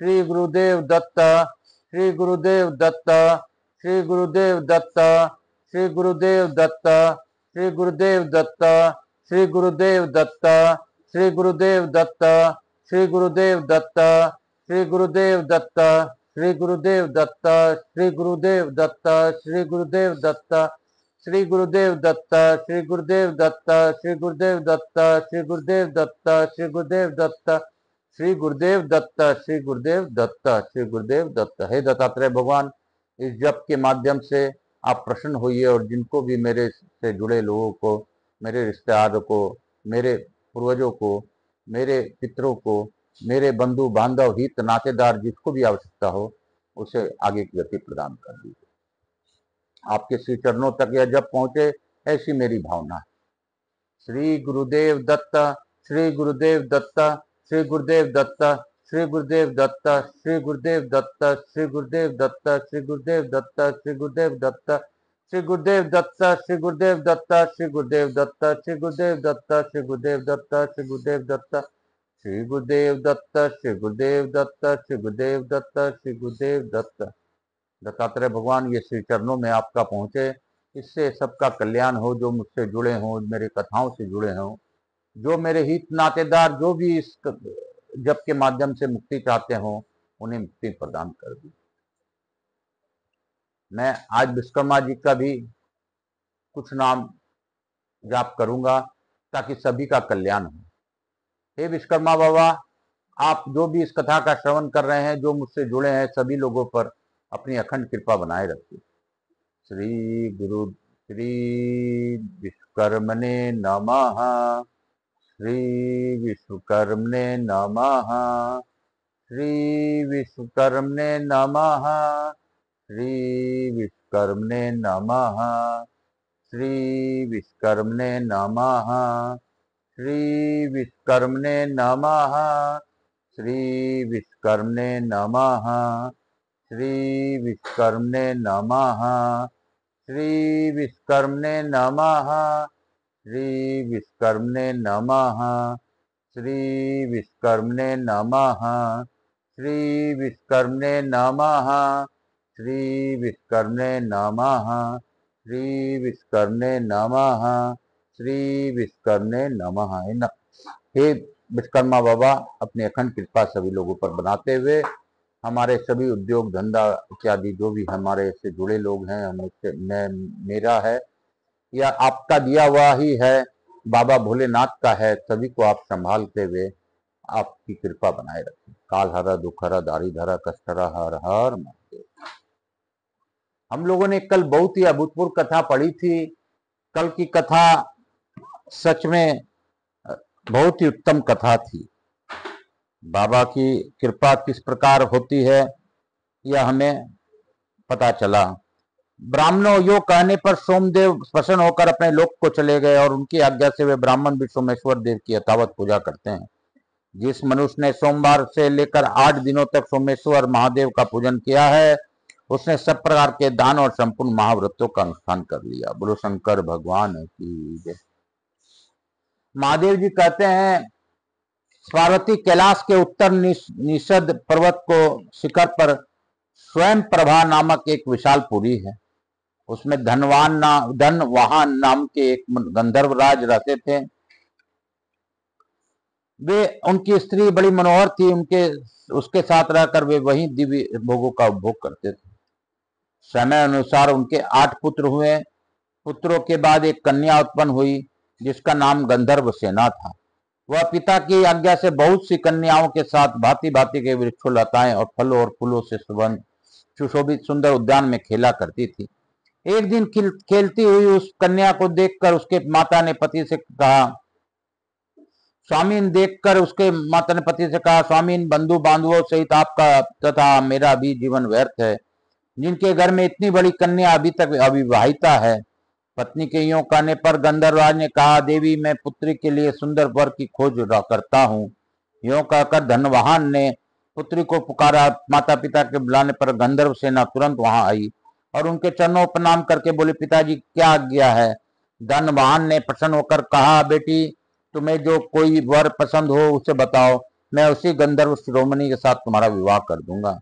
श्री गुरुदेव दत्त, श्री गुरुदेव दत्त, श्री गुरुदेव दत्त, श्री गुरुदेव दत्त, श्री गुरुदेव दत्त, श्री गुरुदेव दत्त, श्री गुरुदेव दत्त, श्री गुरुदेव दत्त, श्री गुरुदेव दत्त, श्री गुरुदेव दत्त, श्री गुरुदेव दत्त, श्री गुरुदेव दत्त, श्री गुरुदेव दत्त, श्री गुरुदेव दत्त, श्री गुरुदेव दत्त, श्री गुरुदेव दत्त, श्री गुरुदेव दत्त, श्री गुरुदेव दत्त, श्री गुरुदेव दत्त, श्री गुरुदेव दत्त। हे दत्तात्रेय भगवान, इस जप के माध्यम से आप प्रसन्न होइए और जिनको भी मेरे से जुड़े लोगों को, मेरे रिश्तेदारों को, मेरे पूर्वजों को, मेरे पितरों को, मेरे बंधु बांधव हित नातेदार जिसको भी आवश्यकता हो उसे आगे की गति प्रदान कर दीजिए। आपके श्री चरणों तक यह जब पहुंचे ऐसी मेरी भावना है। श्री गुरुदेव दत्त, श्री गुरुदेव दत्त, श्री गुरुदेव दत्त, श्री गुरुदेव दत्त, श्री गुरुदेव दत्त, श्री गुरुदेव दत्त, श्री गुरुदेव दत्त, श्री गुरुदेव दत्त, श्री गुरुदेव दत्त, श्री गुरुदेव दत्त, श्री गुरुदेव दत्त, श्री गुरुदेव दत्त, श्री गुरुदेव दत्त, श्री गुरुदेव दत्त, श्री गुरुदेव दत्त, श्री गुरुदेव दत्त, श्री गुरुदेव दत्त, श्री गुरुदेव दत्त। दत्तात्रेय भगवान, ये श्री चरणों में आपका पहुंचे, इससे सबका कल्याण हो, जो मुझसे जुड़े हों, मेरी कथाओं से जुड़े हों, जो मेरे हित नातेदार जो भी इस जप के माध्यम से मुक्ति चाहते हों, उन्हें मुक्ति प्रदान कर दी। मैं आज विश्वकर्मा जी का भी कुछ नाम जाप करूंगा ताकि सभी का कल्याण हो। हे विश्वकर्मा बाबा, आप जो भी इस कथा का श्रवण कर रहे हैं, जो मुझसे जुड़े हैं, सभी लोगों पर अपनी अखंड कृपा बनाए रखिए। श्री गुरु श्री विश्वकर्मणे नमः, श्री विश्वकर्मणे नमः, श्री विश्वकर्मणे नमः, श्री विश्वकर्मणे नमः, श्री विश्वकर्मणे नमः, श्री विश्वकर्मणे नमः, श्री विश्वकर्मणे नमः, श्री विश्वकर्मणे नमः, श्री विश्वकर्मणे नमः, श्री विश्वकर्मणे नमः, श्री विश्वकर्मणे नमः, श्री विश्वकर्मणे नमः, श्री विश्वकर्मणे नमः, श्री विश्वकर्मणे नमः, श्री विश्वकर्मणे नमः। हे विश्वकर्मा बाबा, अपनी अखंड कृपा सभी लोगों पर बनाते हुए हमारे सभी उद्योग धंधा इत्यादि जो भी हमारे से जुड़े लोग हैं, मुझसे मेरा है या आपका दिया हुआ ही है, बाबा भोलेनाथ का है, सभी को आप संभालते हुए आपकी कृपा बनाए रखें। काल हरा दुख हरा दारी धरा कष्ट हरा हर हर महादेव। हम लोगों ने कल बहुत ही अभूतपूर्व कथा पढ़ी थी। कल की कथा सच में बहुत ही उत्तम कथा थी। बाबा की कृपा किस प्रकार होती है यह हमें पता चला। ब्राह्मणों यो कहने पर सोमदेव प्रसन्न होकर अपने लोक को चले गए और उनकी आज्ञा से वे ब्राह्मण भी सोमेश्वर देव की यथावत पूजा करते हैं। जिस मनुष्य ने सोमवार से लेकर 8 दिनों तक सोमेश्वर महादेव का पूजन किया है, उसने सब प्रकार के दान और संपूर्ण महाव्रतों का अनुष्ठान कर लिया। बोलो शंकर भगवान की जय। महादेव जी कहते हैं, पार्वती कैलाश के उत्तर निषद पर्वत को शिखर पर स्वयं प्रभा नामक एक विशाल पुरी है। उसमें धनवाहन नाम के एक गंधर्व राज रहते थे। वे उनकी स्त्री बड़ी मनोहर थी। उसके साथ रहकर वे वहीं दिव्य भोगों का उपभोग करते थे। समय अनुसार उनके 8 पुत्र हुए। पुत्रों के बाद एक कन्या उत्पन्न हुई जिसका नाम गंधर्व सेना था। वह पिता की आज्ञा से बहुत सी कन्याओं के साथ भांति भांति के वृक्षों, लताएं और फलों और फूलों से सुशोभित सुंदर उद्यान में खेला करती थी। एक दिन खेलती हुई उस कन्या को देखकर उसके माता ने पति से कहा, स्वामीन बंधु बांधवों सहित आपका तथा मेरा भी जीवन व्यर्थ है, जिनके घर में इतनी बड़ी कन्या अभी तक अविवाहिता है। पत्नी के यूं कहने पर गंधर्वराज ने कहा, देवी मैं पुत्री के लिए सुंदर वर की खोज करता हूँ। यूं कहकर धनवाहन ने पुत्री को पुकारा। माता पिता के बुलाने पर गंधर्व सेना तुरंत वहां आई और उनके चरणों पर प्रणाम करके बोले, पिताजी क्या आज्ञा है। धनवाहन ने प्रसन्न होकर कहा, बेटी तुम्हें जो कोई वर पसंद हो उसे बताओ, मैं उसी गंधर्व शिरोमणि के साथ तुम्हारा विवाह कर दूंगा।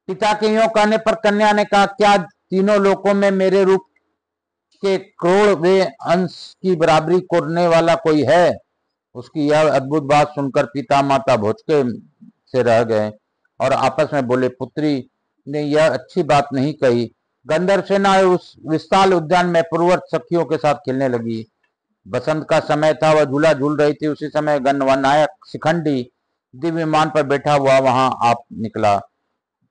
पिता के यूं कहने पर कन्या ने कहा, क्या तीनों लोकों में मेरे रूप के करोड़वें अंश की बराबरी करने वाला कोई है? उसकी यह अद्भुत बात सुनकर पिता माता भौचके से रह गए और आपस में बोले, पुत्री ने यह अच्छी बात नहीं कही। गंधर्व सेना उस विशाल उद्यान में पूर्ववत सखियों के साथ खेलने लगी। बसंत का समय था, वह झूला झूल रही थी। उसी समय गणनायक शिखंडी दिव्य विमान पर बैठा हुआ वहां आप निकला।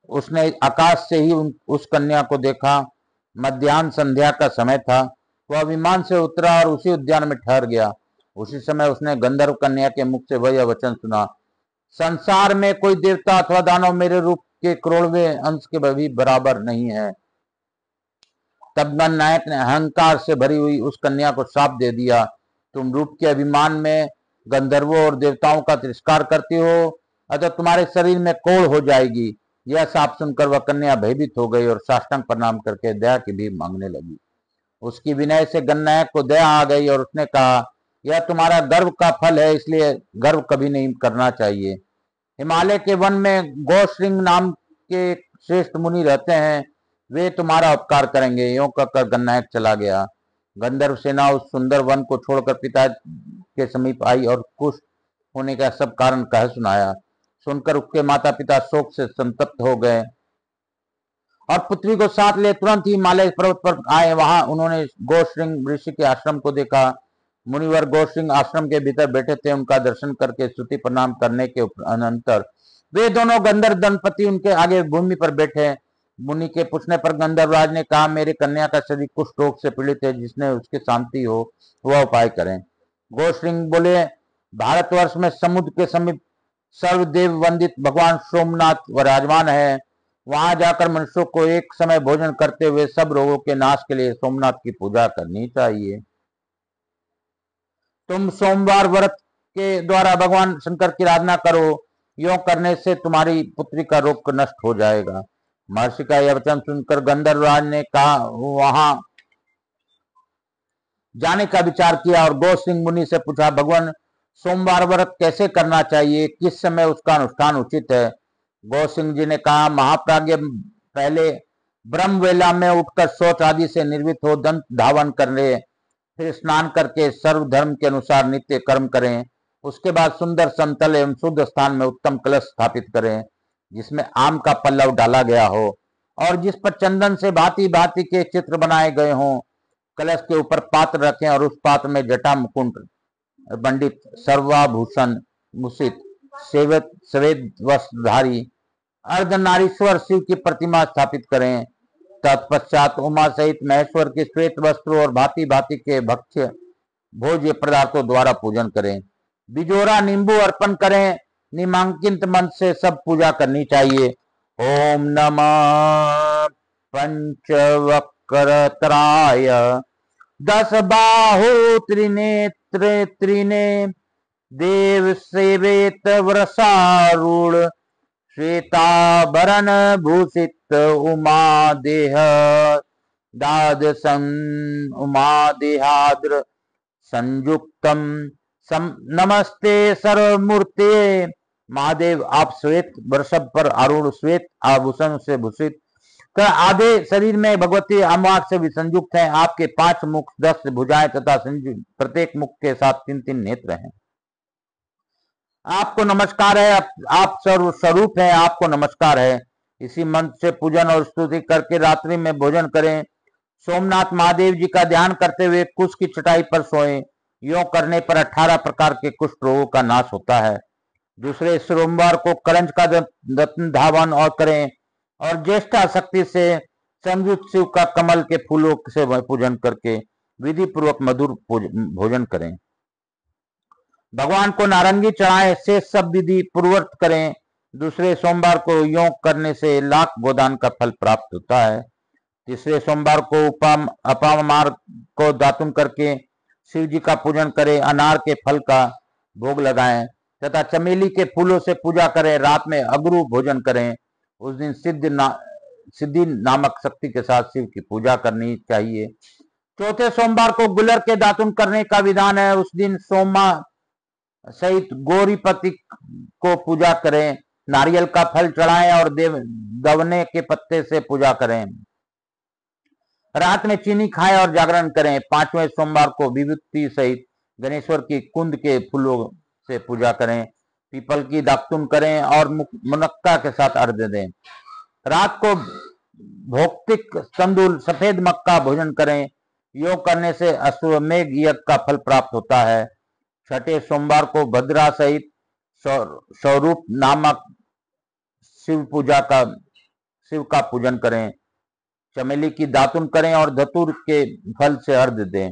उसने आकाश से ही उस कन्या को देखा। मध्याह्न संध्या का समय था। वह विमान से उतरा और उसी उद्यान में ठहर गया। उसी समय उसने गंधर्व कन्या के मुख से वह वचन सुना, संसार में कोई देवता अथवा दानव मेरे रूप के करोड़वें अंश के भी बराबर नहीं है। तब गणनायक ने अहंकार से भरी हुई उस कन्या को श्राप दे दिया, तुम रूप के अभिमान में गंधर्वों और देवताओं का तिरस्कार करती हो, अतः तुम्हारे शरीर में कोढ़ हो जाएगी। यह साप सुनकर वह कन्या भयभीत हो गई और साष्टांग प्रणाम करके दया की भीख मांगने लगी। उसकी विनय से गणनायक को दया आ गई और उसने कहा, यह तुम्हारा गर्व का फल है, इसलिए गर्व कभी नहीं करना चाहिए। हिमालय के वन में गौश्रिंग नाम के श्रेष्ठ मुनि रहते हैं, वे तुम्हारा उपकार करेंगे। यों कहकर गणनायक चला गया। गंधर्व सेना उस सुंदर वन को छोड़कर पिता के समीप आई और कुष्ठ होने का सब कारण कह सुनाया। सुनकर उसके माता पिता शोक से संतप्त हो गए और पुत्री को साथ ले तुरंत ही हिमालय पर्वत पर आए। वहां उन्होंने गौश्रिंग ऋषि के आश्रम को देखा। मुनिवर गौश्रिंग आश्रम के भीतर बैठे थे। उनका दर्शन करके स्तुति प्रणाम करने के अनंतर वे दोनों गंधर्व दंपति उनके आगे भूमि पर बैठे। मुनि के पूछने पर गंधर्वराज ने कहा, मेरे कन्या का शरीर कुष्ठ रोग से पीड़ित है, जिसने उसकी शांति हो वह उपाय करें। गौश्रिंग बोले, भारतवर्ष में समुद्र के समीप सर्वदेव वंदित भगवान सोमनाथ विराजमान है। वहां जाकर मनुष्यों को एक समय भोजन करते हुए सब रोगों के नाश के लिए सोमनाथ की पूजा करनी चाहिए। तुम सोमवार व्रत के द्वारा भगवान शंकर की आराधना करो। यों करने से तुम्हारी पुत्री का रोग नष्ट हो जाएगा। महर्षि का यह वचन सुनकर गंधर्वराज ने कहा, वहां जाने का विचार किया और गौसिंह मुनि से पूछा, भगवान सोमवार व्रत कैसे करना चाहिए, किस समय उसका अनुष्ठान उचित है? गौसिंह जी ने कहा, महाप्राज्ञ पहले ब्रह्म वेला में उठकर शौच आदि से निर्वित हो दंत धावन करने, फिर स्नान करके सर्व धर्म के अनुसार नित्य कर्म करें। उसके बाद सुंदर समतल एवं शुद्ध स्थान में उत्तम कलश स्थापित करें, जिसमें आम का पल्लव डाला गया हो और जिस पर चंदन से भांति भांति के चित्र बनाए गए हों। कलश के ऊपर पात्र रखें और उस पात्र में जटा मुकुट पंडित सर्वाभूषण भूषित श्वेत वस्त्रधारी अर्धनारीश्वर शिव की प्रतिमा स्थापित करें। तत्पश्चात उमा सहित महेश्वर के श्वेत वस्त्रों और भांति भांति के भक्ष्य भोज्य पदार्थों द्वारा पूजन करें। बिजोरा नींबू अर्पण करें। निमांकित मंत्र से सब पूजा करनी चाहिए। ओम नमः पंचवक्रतराय दस बाहु त्रिनेत्र त्रिने देव सेवेत वृषारूढ़ श्वेताभरण भूषित उमा देह दादसन उमा देहाद्र संयुक्तम नमस्ते सर्वमूर्ते। महादेव, आप श्वेत वृषभ पर आरूढ़ श्वेत आभूषण से भूषित आधे शरीर में भगवती अमार से विसंयुक्त हैं। आपके 5 मुख 10 भुजाएं तथा प्रत्येक मुख के साथ 3-3 नेत्र हैं। आपको नमस्कार है, आप सर्व स्वरूप हैं, आपको नमस्कार है। इसी मंत्र से पूजन और स्तुति करके रात्रि में भोजन करें। सोमनाथ महादेव जी का ध्यान करते हुए कुश की चटाई पर सोएं। यों करने पर 18 प्रकार के कुष्ठ रोगों का नाश होता है। दूसरे सोमवार को करंज का रत्न धावन और करें और ज्येष्ठा शक्ति से संयुक्त शिव का कमल के फूलों से पूजन करके विधि पूर्वक मधुर भोजन करें। भगवान को नारंगी चढ़ाएं, से सब विधि पूर्वक करें। दूसरे सोमवार को यों करने से लाख गोदान का फल प्राप्त होता है। तीसरे सोमवार को अपामार को दातुन करके शिव जी का पूजन करें। अनार के फल का भोग लगाएं तथा चमेली के फूलों से पूजा करें। रात में अगरू भोजन करें। उस दिन सिद्धि नामक शक्ति के साथ शिव की पूजा करनी चाहिए। चौथे सोमवार को गुलर के दातुन करने का विधान है। उस दिन सहित गौरीपति को पूजा करें, नारियल का फल चढ़ाएं और दवने के पत्ते से पूजा करें। रात में चीनी खाएं और जागरण करें। 5वें सोमवार को विभूति सहित गणेश्वर की कुंद के फूलों से पूजा करें। पीपल की दातुन करें और मुनक्का के साथ अर्घ्य दें। रात को भौतिक तंदूल सफेद मक्का भोजन करें। योग करने से अश्वमेघ यज्ञ का फल प्राप्त होता है। 6ठे सोमवार को भद्रा सहित स्वरूप नामक शिव का पूजन करें। चमेली की दातुन करें और धतूर के फल से अर्घ्य दें।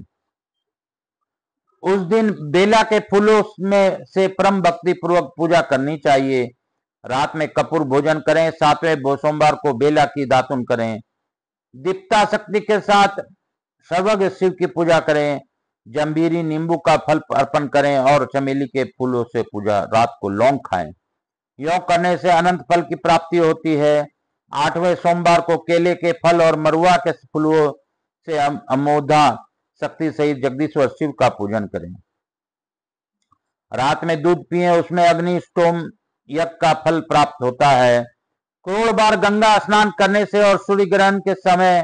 उस दिन बेला के फूलों में से परम भक्ति पूर्वक पूजा करनी चाहिए। रात में कपूर भोजन करें। 7वें सोमवार को बेला की दातुन करें। दीप्ता शक्ति के साथ सर्वज्ञ शिव की पूजा करें। जंबीरी नींबू का फल अर्पण करें और चमेली के फूलों से पूजा। रात को लौंग खाएं। योग करने से अनंत फल की प्राप्ति होती है। 8वें सोमवार को केले के फल और मरुआ के फूलों से अमोधा शक्ति सहित जगदीश्वर शिव का पूजन करें। रात में दूध पिएं, उसमें अग्निष्टोम यज्ञ का फल प्राप्त होता है। करोड़ बार गंगा स्नान करने से और सूर्य ग्रहण के समय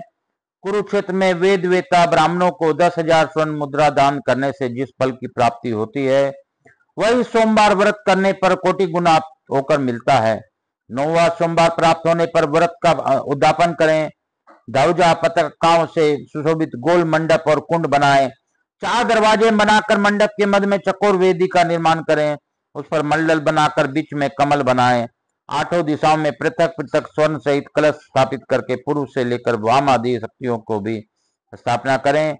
कुरुक्षेत्र में वेद वेता ब्राह्मणों को 10,000 स्वर्ण मुद्रा दान करने से जिस फल की प्राप्ति होती है, वही सोमवार व्रत करने पर कोटि गुना होकर मिलता है। 9वां सोमवार प्राप्त होने पर व्रत का उद्यापन करें। ध्वजा पताकाओं से सुशोभित गोल मंडप और कुंड बनाएं। 4 दरवाजे बनाकर मंडप के मध्य में चकोर वेदी का निर्माण करें। उस पर मंडल बनाकर बीच में कमल बनाएं। 8 दिशाओं में पृथक पृथक स्वर्ण सहित कलश स्थापित करके पूर्व से लेकर वाम आदि शक्तियों को भी स्थापना करें।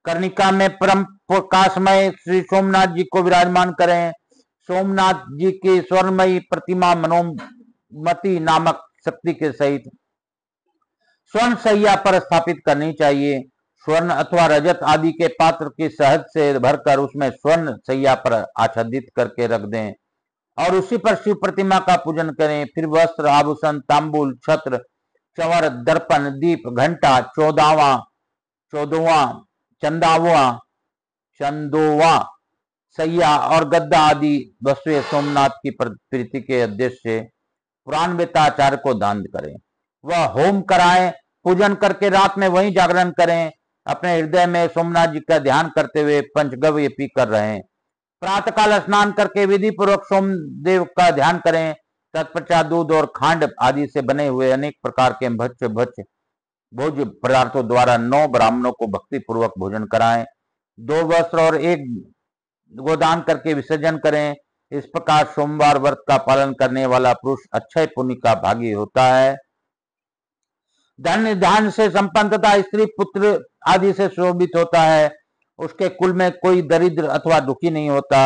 कर्णिका में परम प्रकाशमय श्री सोमनाथ जी को विराजमान करें। सोमनाथ जी की स्वर्णमयी प्रतिमा मनोमती नामक शक्ति के सहित स्वर्ण सैया पर स्थापित करनी चाहिए। स्वर्ण अथवा रजत आदि के पात्र की शहद से भरकर उसमें स्वर्ण सैया पर आच्छादित करके रख दें और उसी पर शिव प्रतिमा का पूजन करें। फिर वस्त्र, आभूषण, तांबूल, छत्र, चंवर, दर्पण, दीप, घंटा, चंदोवा, सैया और गद्दा आदि वस्तुएं सोमनाथ की प्रीति के उद्देश्य से पुराण वेताचार्य को दान करें। वह होम कराएं। पूजन करके रात में वहीं जागरण करें। अपने हृदय में सोमनाथ जी का ध्यान करते हुए पंचगव्य पी कर रहें। प्रातःकाल स्नान करके विधि पूर्वक सोमदेव का ध्यान करें। तत्पश्चात दूध और खांड आदि से बने हुए अनेक प्रकार के भोज्य पदार्थों द्वारा 9 ब्राह्मणों को भक्ति पूर्वक भोजन कराएं। 2 वस्त्र और 1 गोदान करके विसर्जन करें। इस प्रकार सोमवार व्रत का पालन करने वाला पुरुष अक्षय पुण्य का भागी होता है। धन धान से संपन्न तथा स्त्री पुत्र आदि से शोभित होता है। उसके कुल में कोई दरिद्र अथवा दुखी नहीं होता।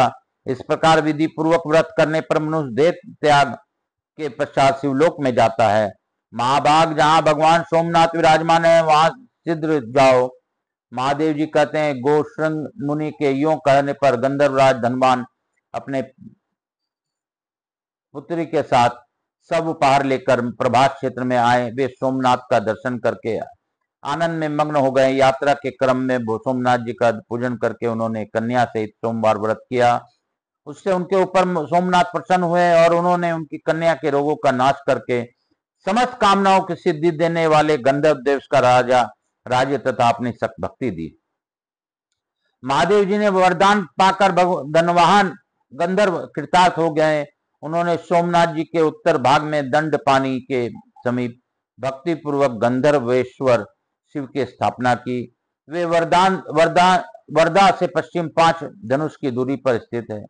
इस प्रकार विधि पूर्वक व्रत करने पर मनुष्य देह त्याग के पश्चात शिवलोक में जाता है। महाभाग, जहां भगवान सोमनाथ विराजमान है वहां शीघ्र जाओ। महादेव जी कहते हैं, गोश्रंग मुनि के यों कहने पर गंधर्वराज धनवान अपने पुत्री के साथ सब उपहार लेकर प्रभात क्षेत्र में आए। वे सोमनाथ का दर्शन करके आनंद में मग्न हो गए। यात्रा के क्रम में सोमनाथ जी का पूजन करके उन्होंने कन्या सहित सोमवार व्रत किया। उससे उनके ऊपर सोमनाथ प्रसन्न हुए और उन्होंने उनकी कन्या के रोगों का नाश करके समस्त कामनाओं की सिद्धि देने वाले गंधर्व देश का राज्य तथा अपनी सख्त भक्ति दी। महादेव जी ने वरदान पाकर धनवाहन गंधर्व कृतार्थ हो गए। उन्होंने सोमनाथ जी के उत्तर भाग में दंड पानी के समीप भक्ति पूर्वक गंधर्वेश्वर शिव की स्थापना की। वे वर्धा से पश्चिम 5 धनुष की दूरी पर स्थित है।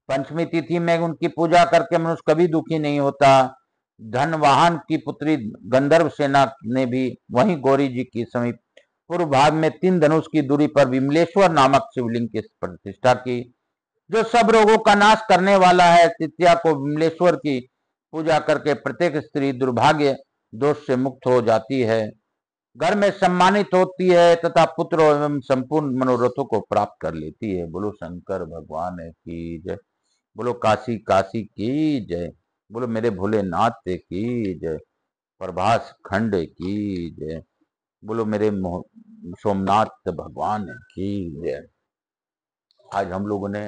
पंचमी तिथि में उनकी पूजा करके मनुष्य कभी दुखी नहीं होता। धनवाहन की पुत्री गंधर्व सेना ने भी वहीं गौरी जी की समीप पूर्व भाग में 3 धनुष की दूरी पर विमलेश्वर नामक शिवलिंग की प्रतिष्ठा की, जो सब रोगों का नाश करने वाला है। तृतीया को विमलेश्वर की पूजा करके प्रत्येक स्त्री दुर्भाग्य दोष से मुक्त हो जाती है, घर में सम्मानित होती है तथा पुत्र एवं संपूर्ण मनोरथों को प्राप्त कर लेती है। बोलो शंकर भगवान की जय। बोलो काशी काशी की जय। बोलो मेरे भोलेनाथ की जय। प्रभास खंड की जय। बोलो मेरे सोमनाथ भगवान की जय। आज हम लोगों ने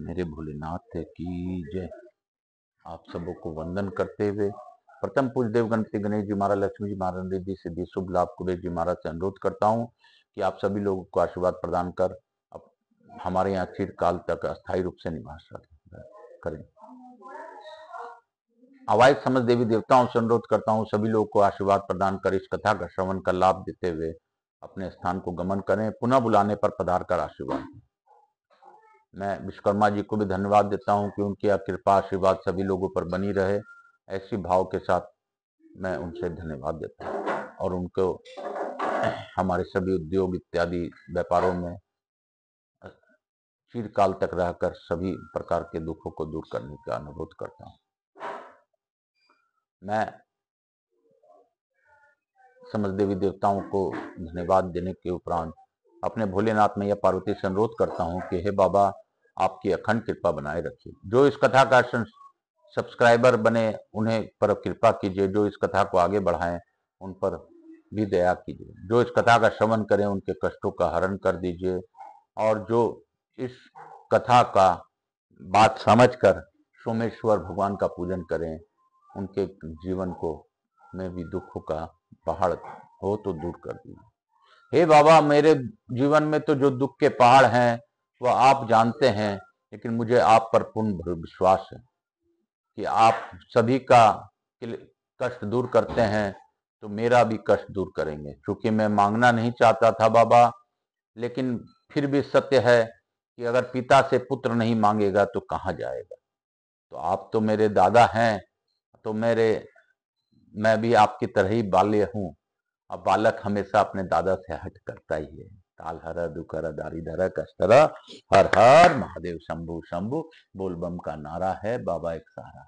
मेरे भोलेनाथ की जय। आप सबों को वंदन करते हुए प्रथम पूज्य देव गणपति गणेश जी महाराज, लक्ष्मी जी महाराज, रिद्धि सिद्धि शुभ लाभ कुबेर जी महाराज से अनुरोध करता हूँ कि आप सभी लोगों को आशीर्वाद प्रदान कर हमारे यहाँ चिरकाल तक अस्थायी रूप से निवास करें। अवाइद समझ देवी देवताओं से अनुरोध करता हूँ सभी लोगों को आशीर्वाद प्रदान कर इस कथा का श्रवण का लाभ देते हुए अपने स्थान को गमन करें। पुनः बुलाने पर पधार कर आशीर्वाद। मैं विश्वकर्मा जी को भी धन्यवाद देता हूं कि उनकी कृपा आशीर्वाद सभी लोगों पर बनी रहे। ऐसी भाव के साथ मैं उनसे धन्यवाद देता हूं और उनको हमारे सभी उद्योग इत्यादि व्यापारों में चिरकाल तक रहकर सभी प्रकार के दुखों को दूर करने का अनुरोध करता हूं। मैं समझ देवी देवताओं को धन्यवाद देने के उपरांत अपने भोलेनाथ मैया पार्वती से अनुरोध करता हूं कि हे बाबा, आपकी अखंड कृपा बनाए रखिए। जो इस कथा का सब्सक्राइबर बने उन्हें पर कृपा कीजिए, जो इस कथा को आगे बढ़ाएं उन पर भी दया कीजिए, जो इस कथा का श्रवण करें उनके कष्टों का हरण कर दीजिए, और जो इस कथा का बात समझकर सोमेश्वर भगवान का पूजन करें उनके जीवन को में भी दुखों का पहाड़ हो तो दूर कर दीजिए। हे बाबा, मेरे जीवन में तो जो दुख के पहाड़ हैं वह आप जानते हैं, लेकिन मुझे आप पर पूर्ण विश्वास है कि आप सभी का कष्ट दूर करते हैं तो मेरा भी कष्ट दूर करेंगे। क्योंकि मैं मांगना नहीं चाहता था बाबा, लेकिन फिर भी सत्य है कि अगर पिता से पुत्र नहीं मांगेगा तो कहाँ जाएगा। तो आप तो मेरे दादा हैं, तो मैं भी आपकी तरह ही बाल्य हूँ। अब बालक हमेशा अपने दादा से हट करता ही है। काल हर दुखर दारिधर कष्टर, हर हर महादेव शंभु शंभु बोलबम का नारा है, बाबा एक सहारा है।